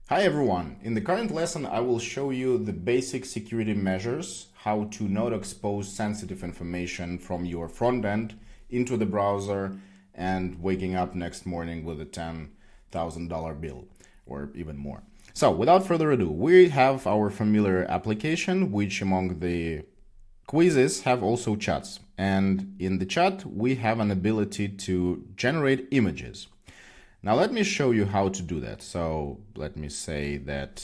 Hi everyone! In the current lesson I will show you the basic security measures, how to not expose sensitive information from your front end into the browser and waking up next morning with a $10,000 bill or even more. So without further ado, we have our familiar application, which among the quizzes have also chats. And in the chat we have an ability to generate images. Now let me show you how to do that. So let me say that,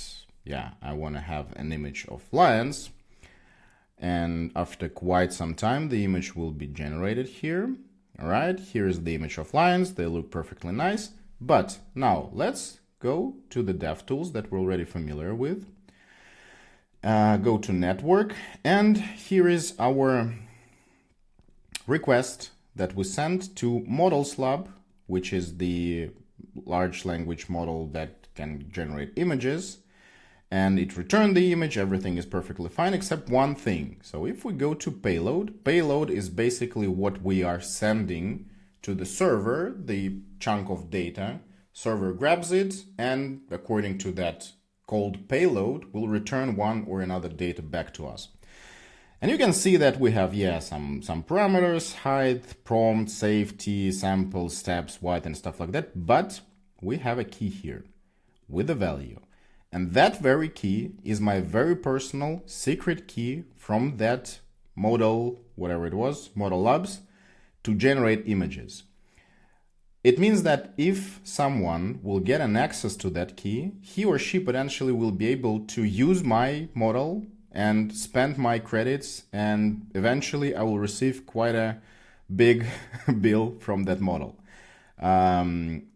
I want to have an image of lions. And after quite some time, the image will be generated here. All right, here's the image of lions. They look perfectly nice. But now let's go to the DevTools that we're already familiar with. Go to Network. And here is our request that we sent to Models Lab, which is the large language model that can generate images, and it returned the image. Everything is perfectly fine except one thing. So if we go to payload is basically what we are sending to the server, the chunk of data. Server grabs it, and according to that called payload, will return one or another data back to us. And you can see that we have, some parameters, height, prompt, safety, sample, steps, white, and stuff like that. But we have a key here with a value. And that very key is my very personal secret key from that model, whatever it was, Model Labs, to generate images. It means that if someone will get an access to that key, he or she potentially will be able to use my model and spend my credits, and eventually I will receive quite a big bill from that model. And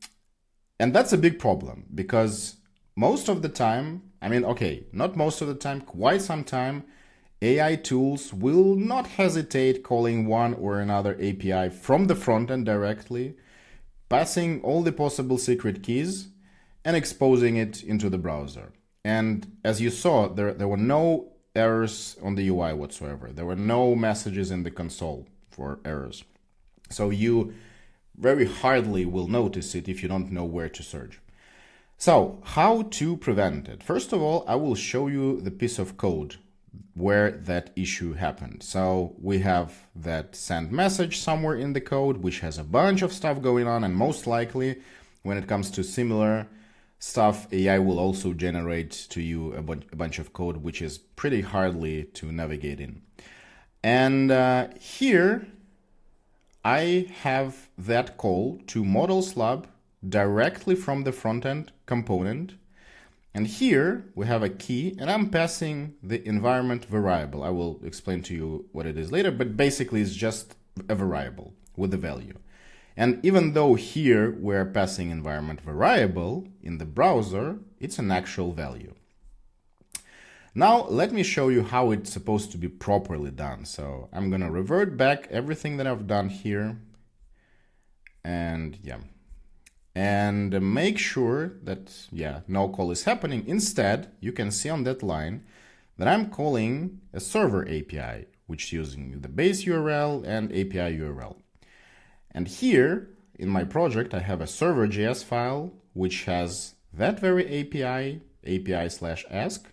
that's a big problem because most of the time, not most of the time, quite some time, AI tools will not hesitate calling one or another API from the front end directly, passing all the possible secret keys and exposing it into the browser. And as you saw, there were no errors on the UI whatsoever. There were no messages in the console for errors. So you very hardly will notice it if you don't know where to search. So how to prevent it? First of all, I will show you the piece of code where that issue happened. So we have that send message somewhere in the code, which has a bunch of stuff going on, and most likely when it comes to similar stuff, AI will also generate to you a bunch of code which is pretty hardly to navigate in. And here I have that call to Models Lab directly from the front-end component. And here we have a key, and I'm passing the environment variable. I will explain to you what it is later, but basically it's just a variable with a value. And even though here we're passing environment variable, in the browser, it's an actual value. Now, let me show you how it's supposed to be properly done. So I'm going to revert back everything that I've done here. And make sure that, no call is happening. Instead, you can see on that line that I'm calling a server API, which is using the base URL and API URL. And here in my project, I have a server.js file, which has that very API/ask.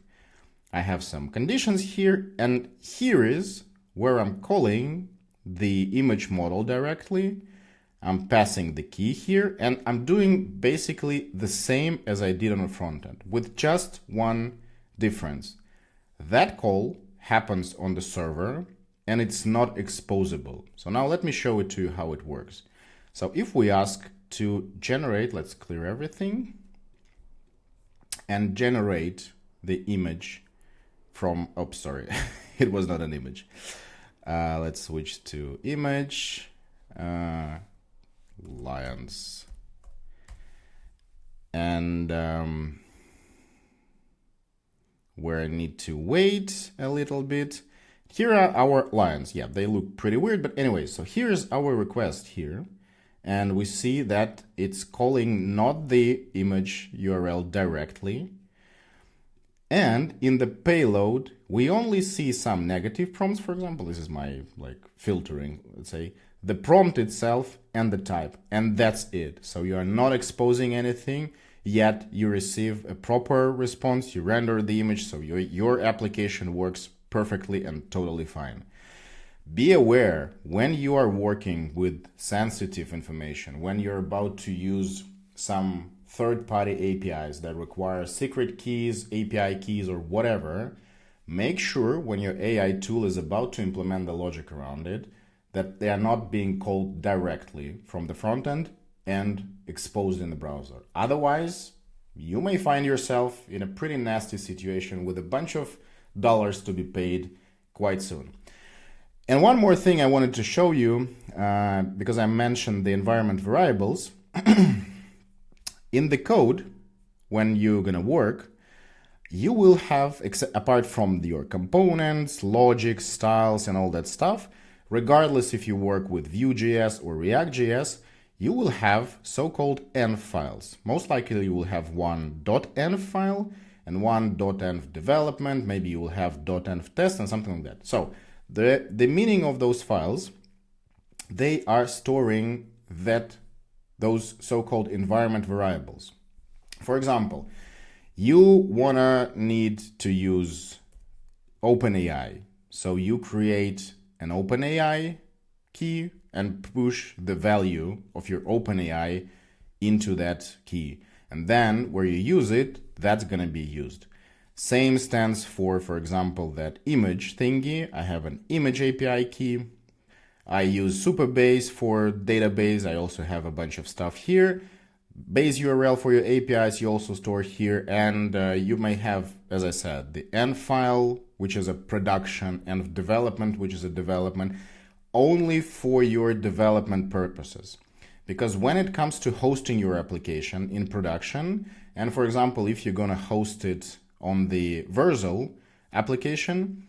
I have some conditions here, and here is where I'm calling the image model directly. I'm passing the key here, and I'm doing basically the same as I did on the front end, with just one difference. That call happens on the server, and it's not exposable. So now let me show it to you how it works. So if we ask to generate, let's clear everything, and generate the image from, it was not an image. Let's switch to image, lions. And where I need to wait a little bit. Here are our lions. They look pretty weird, but anyway, so here's our request here. And we see that it's calling not the image URL directly. And in the payload, we only see some negative prompts. For example, this is my filtering, let's say, the prompt itself and the type, and that's it. So you are not exposing anything. yet you receive a proper response, you render the image, so your application works perfectly and totally fine. Be aware when you are working with sensitive information, when you're about to use some third-party APIs that require secret keys, API keys, or whatever, make sure when your AI tool is about to implement the logic around it, that they are not being called directly from the front end and exposed in the browser. Otherwise, you may find yourself in a pretty nasty situation with a bunch of dollars to be paid quite soon. And one more thing I wanted to show you, because I mentioned the environment variables. In the code, when you're going to work, you will have, apart from your components, logic, styles, and all that stuff, regardless if you work with Vue.js or React.js, you will have so-called env files. Most likely you will have one .env file and one .env development. Maybe you will have .env test and something like that. So the meaning of those files, they are storing those so-called environment variables. For example, you wanna need to use OpenAI. So you create an OpenAI key and push the value of your OpenAI into that key. And then where you use it, that's gonna be used. Same stands for example, that image thingy. I have an image API key. I use Supabase for database. I also have a bunch of stuff here. Base URL for your APIs you also store here. And you may have, as I said, the env file, which is a production, and development, which is a development, only for your development purposes. Because when it comes to hosting your application in production, and for example, if you're gonna host it on the Vercel application,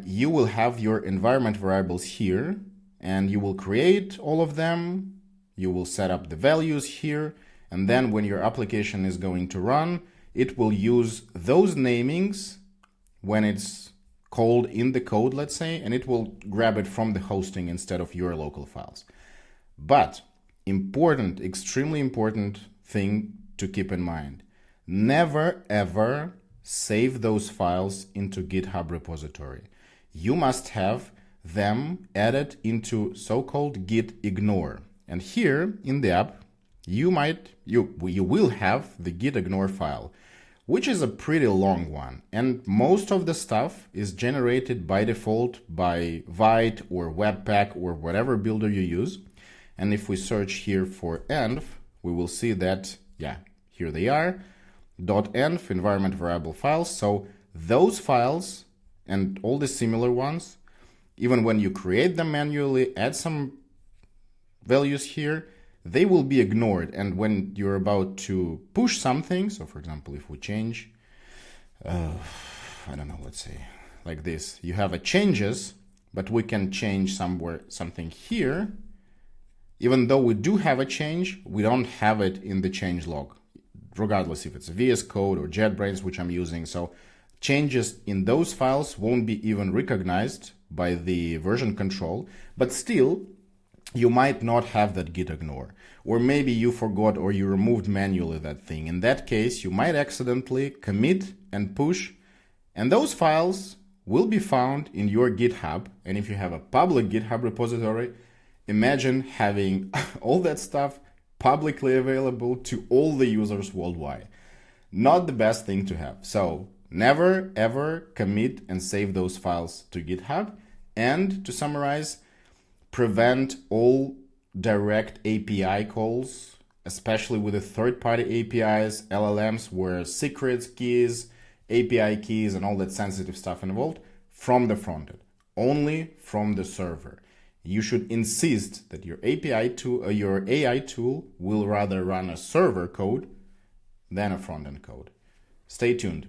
you will have your environment variables here, and you will create all of them. You will set up the values here, and then when your application is going to run, it will use those namings when it's called in the code, let's say, and it will grab it from the hosting instead of your local files. But important, extremely important thing to keep in mind, never ever save those files into GitHub repository. You must have them added into so-called git ignore. And here in the app, you will have the git ignore file, which is a pretty long one. And most of the stuff is generated by default by Vite or Webpack or whatever builder you use. And if we search here for env, we will see that, yeah, here they are, .env environment variable files. So those files and all the similar ones, even when you create them manually, add some values here, they will be ignored. And when you're about to push something, so for example, if we change, I don't know, let's say like this, you have a changes, but we can change something here. Even though we do have a change, we don't have it in the change log, regardless if it's VS Code or JetBrains, which I'm using. So changes in those files won't be even recognized by the version control, but still, you might not have that git ignore, or maybe you forgot or you removed manually that thing. In that case, you might accidentally commit and push, and those files will be found in your GitHub. And if you have a public GitHub repository, imagine having all that stuff publicly available to all the users worldwide. Not the best thing to have. So never ever commit and save those files to GitHub. And to summarize, prevent all direct API calls, especially with the third-party APIs, LLMs, where secrets, keys, API keys, and all that sensitive stuff involved from the front end, only from the server. You should insist that your API tool, your AI tool will rather run a server code than a front-end code. Stay tuned.